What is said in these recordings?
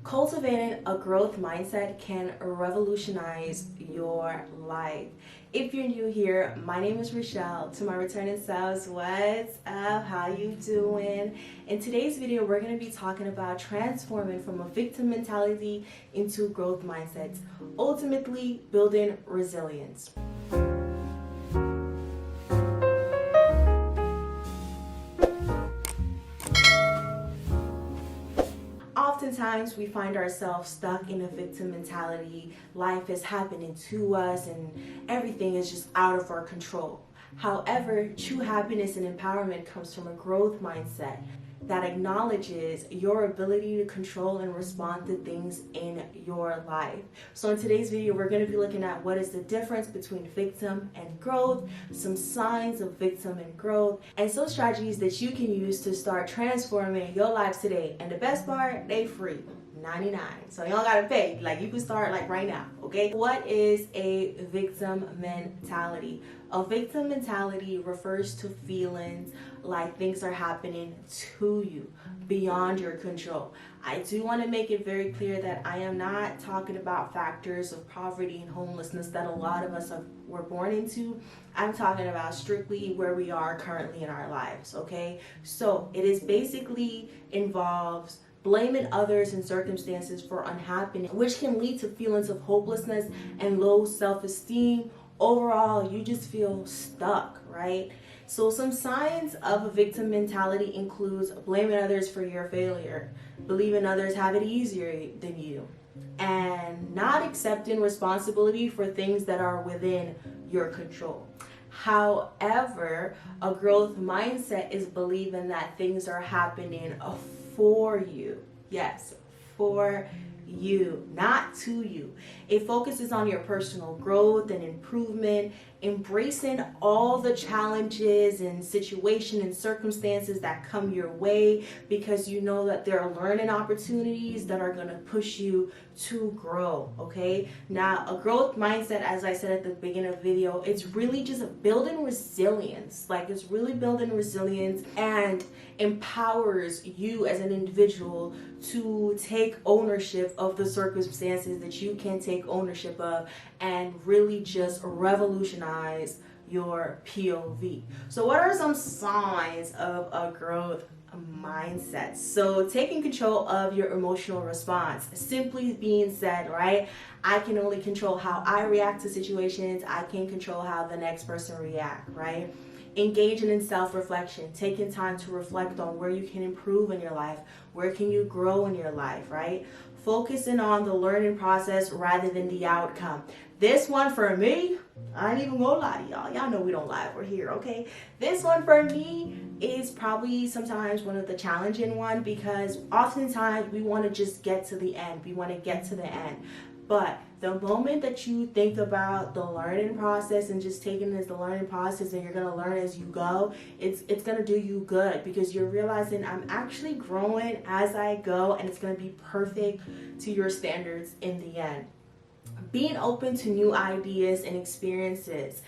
Cultivating a growth mindset can revolutionize your life. If you're new here, my name is Rochelle. To my returning selves, what's up? How you doing? In today's video, we're going to be talking about transforming from a victim mentality into growth mindsets, ultimately building resilience. Oftentimes we find ourselves stuck in a victim mentality. Life is happening to us and everything is just out of our control. However, true happiness and empowerment comes from a growth mindset that acknowledges your ability to control and respond to things in your life. So in today's video, we're going to be looking at what is the difference between victim and growth, some signs of victim and growth, and some strategies that you can use to start transforming your life today. And the best part, they free. 99. So you don't gotta pay. Like, you can start like right now, okay? What is a victim mentality? A victim mentality refers to feelings like things are happening to you beyond your control. I do want to make it very clear that I am not talking about factors of poverty and homelessness that a lot of us were born into. I'm talking about strictly where we are currently in our lives, okay? So it is basically involves blaming others and circumstances for unhappiness, which can lead to feelings of hopelessness and low self-esteem. Overall, you just feel stuck, right? So some signs of a victim mentality includes blaming others for your failure, believing others have it easier than you, and not accepting responsibility for things that are within your control. However, a growth mindset is believing that things are happening for you. Yes, for you, not to you. It focuses on your personal growth and improvement, embracing all the challenges and situations and circumstances that come your way, because you know that there are learning opportunities that are going to push you to grow. Okay, now a growth mindset, as I said at the beginning of the video, it's really just building resilience. Like, it's really building resilience and empowers you as an individual to take ownership of the circumstances that you can take ownership of and really just revolutionize your POV. So what are some signs of a growth mindset? So taking control of your emotional response. Simply being said, right? I can only control how I react to situations. I can't control how the next person react, right? Engaging in self-reflection, taking time to reflect on where you can improve in your life, where can you grow in your life, right? Focusing on the learning process rather than the outcome. This one for me, I ain't even gonna lie to y'all. Y'all know we don't lie, we're here, okay? This one for me is probably sometimes one of the challenging one, because oftentimes we want to just get to the end. We want to get to the end. But the moment that you think about the learning process and just taking it as the learning process, and you're going to learn as you go, it's going to do you good, because you're realizing I'm actually growing as I go, and it's going to be perfect to your standards in the end. Being open to new ideas and experiences.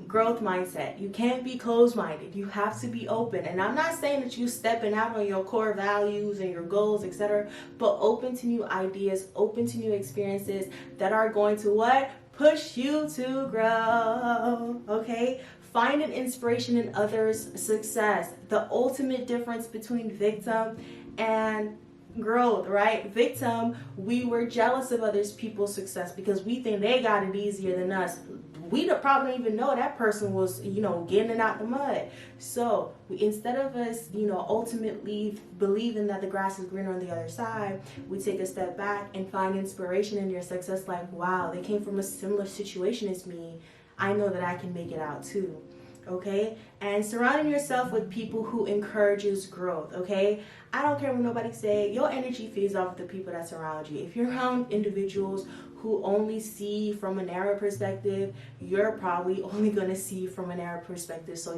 Growth mindset. You can't be closed-minded. You have to be open. And I'm not saying that you stepping out on your core values and your goals, etc., but open to new ideas, open to new experiences that are going to what? Push you to grow. Okay? Finding inspiration in others' success. The ultimate difference between victim and growth, right? Victim, we were jealous of others people's success because we think they got it easier than us. We don't probably even know that person was, getting it out the mud. So instead of us, ultimately believing that the grass is greener on the other side, we take a step back and find inspiration in your success. Like, wow, they came from a similar situation as me. I know that I can make it out too. Okay, and surrounding yourself with people who encourages growth. Okay, I don't care what nobody say, your energy feeds off the people that surround you. If you're around individuals who only see from a narrow perspective, you're probably only going to see from a narrow perspective. So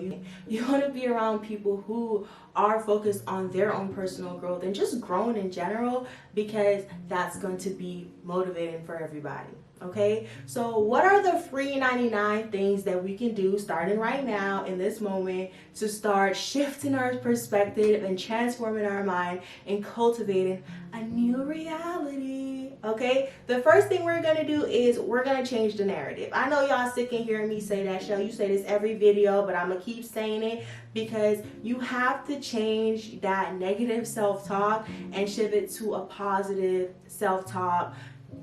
you want to be around people who are focused on their own personal growth and just growing in general, because that's going to be motivating for everybody. Okay, so what are the free 99 things that we can do starting right now in this moment to start shifting our perspective and transforming our mind and cultivating a new reality? Okay, the first thing we're gonna do is we're gonna change the narrative. I know y'all sick of hearing me say that, show. You say this every video, but I'm gonna keep saying it because you have to change that negative self-talk and shift it to a positive self-talk.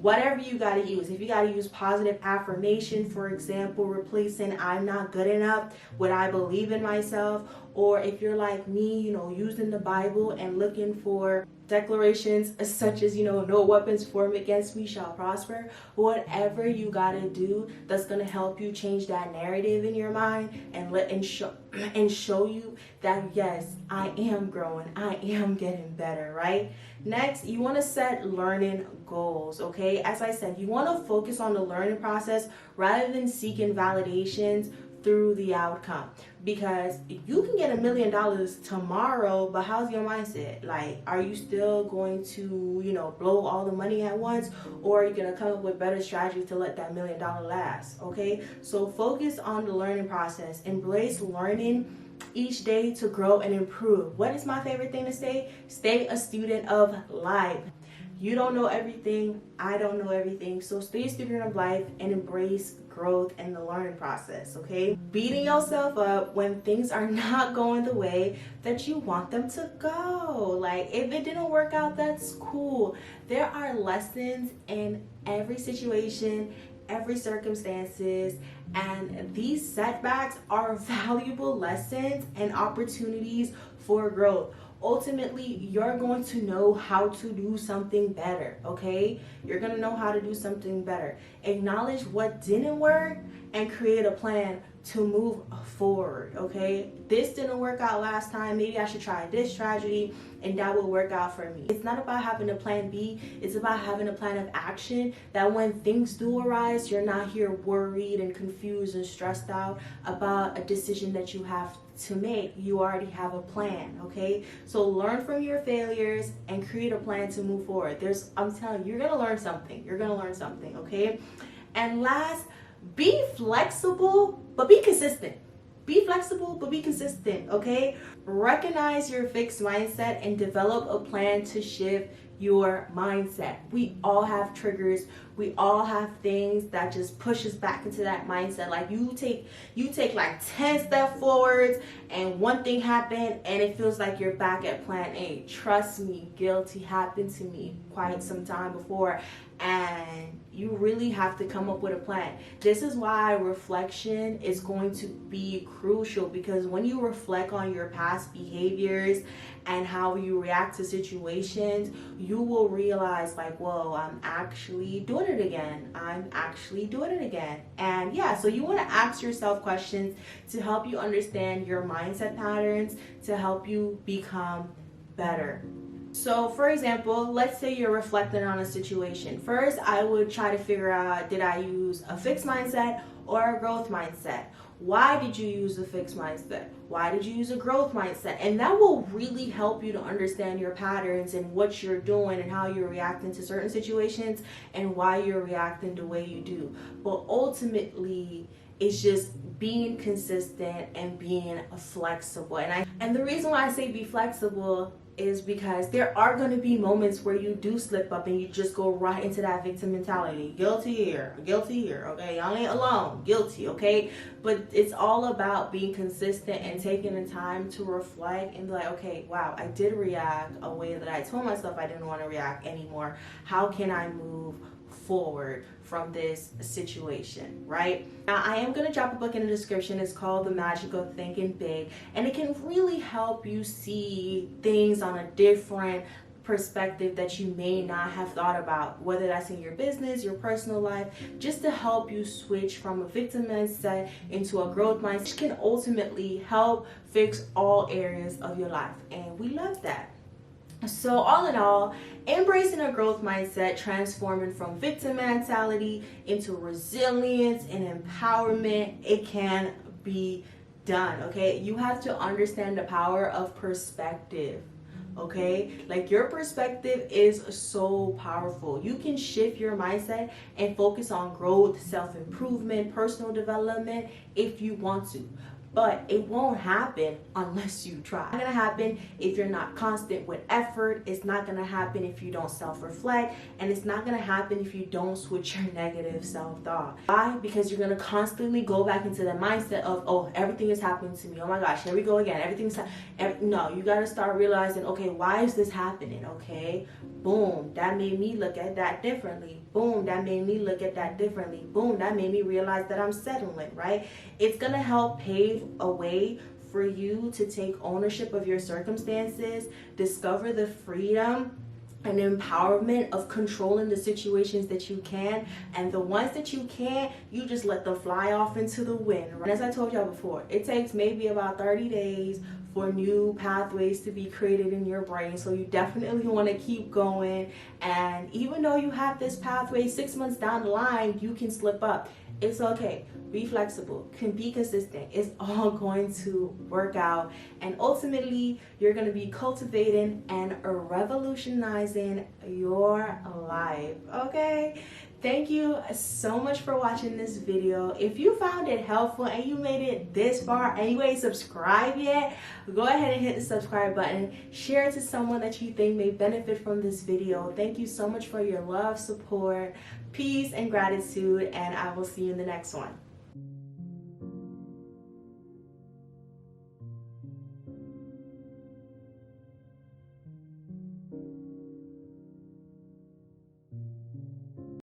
Whatever you got to use. If you got to use positive affirmation, for example, replacing I'm not good enough with I believe in myself, or if you're like me, using the Bible and looking for declarations such as, no weapons formed against me shall prosper. Whatever you got to do that's going to help you change that narrative in your mind and show you that yes, I am growing, I am getting better, right? Next, you want to set learning goals, okay? As I said, you want to focus on the learning process rather than seeking validations through the outcome, because you can get $1 million tomorrow, but how's your mindset? Like, are you still going to, blow all the money at once, or are you going to come up with better strategies to let that $1 million last? Okay, so focus on the learning process. Embrace learning each day to grow and improve. What is my favorite thing to say? Stay a student of life. You don't know everything, I don't know everything, so stay a student of life and embrace growth and the learning process, okay? Beating yourself up when things are not going the way that you want them to go. Like, if it didn't work out, that's cool. There are lessons in every situation, every circumstances, and these setbacks are valuable lessons and opportunities for growth. Ultimately, you're going to know how to do something better, okay? You're going to know how to do something better. Acknowledge what didn't work and create a plan to move forward, okay? This didn't work out last time. Maybe I should try this strategy and that will work out for me. It's not about having a plan B. It's about having a plan of action that when things do arise, you're not here worried and confused and stressed out about a decision that you have to make. You already have a plan, okay? So learn from your failures and create a plan to move forward. I'm telling you, you're gonna learn something. You're gonna learn something, okay? And last, be flexible, but be consistent. Be flexible, but be consistent, okay? Recognize your fixed mindset and develop a plan to shift your mindset. We all have triggers. We all have things that just push us back into that mindset. Like you take like 10 steps forwards and one thing happened and it feels like you're back at plan A. Trust me, guilty happened to me quite some time before, and you really have to come up with a plan. This is why reflection is going to be crucial, because when you reflect on your past behaviors and how you react to situations, you will realize like, whoa, I'm actually doing it again. I'm actually doing it again. And yeah, so you want to ask yourself questions to help you understand your mindset patterns, to help you become better. So for example, let's say you're reflecting on a situation. First, I would try to figure out, did I use a fixed mindset or a growth mindset? Why did you use a fixed mindset? Why did you use a growth mindset? And that will really help you to understand your patterns and what you're doing and how you're reacting to certain situations and why you're reacting the way you do. But ultimately, it's just being consistent and being flexible. And the reason why I say be flexible is because there are going to be moments where you do slip up and you just go right into that victim mentality. Guilty here, okay? Y'all ain't alone, guilty, okay? But it's all about being consistent and taking the time to reflect and be like, okay, wow, I did react a way that I told myself I didn't want to react anymore. How can I move forward from this situation, right? Now, I am going to drop a book in the description. It's called The Magic of Thinking Big, and it can really help you see things on a different perspective that you may not have thought about, whether that's in your business, your personal life, just to help you switch from a victim mindset into a growth mindset, which can ultimately help fix all areas of your life. And we love that. So all in all, embracing a growth mindset, transforming from victim mentality into resilience and empowerment, it can be done, okay? You have to understand the power of perspective, okay? Like, your perspective is so powerful. You can shift your mindset and focus on growth, self-improvement, personal development if you want to. But it won't happen unless you try. It's not gonna happen if you're not constant with effort. It's not gonna happen if you don't self-reflect. And it's not gonna happen if you don't switch your negative self-thought. Why? Because you're gonna constantly go back into the mindset of, oh, everything is happening to me. Oh my gosh, here we go again. No, you gotta start realizing, okay, why is this happening? Okay, boom, that made me look at that differently. Boom, that made me look at that differently. Boom, that made me realize that I'm settling, right? It's gonna help pave a way for you to take ownership of your circumstances, discover the freedom and empowerment of controlling the situations that you can, and the ones that you can't, you just let them fly off into the wind. Right? As I told y'all before, it takes maybe about 30 days for new pathways to be created in your brain. So you definitely want to keep going. And even though you have this pathway, 6 months down the line, you can slip up. It's okay. Be flexible. Can be consistent. It's all going to work out. And ultimately, you're going to be cultivating and revolutionizing your life. Okay? Thank you so much for watching this video. If you found it helpful and you made it this far and you ain't subscribed yet, go ahead and hit the subscribe button. Share it to someone that you think may benefit from this video. Thank you so much for your love, support, peace, and gratitude, and I will see you in the next one.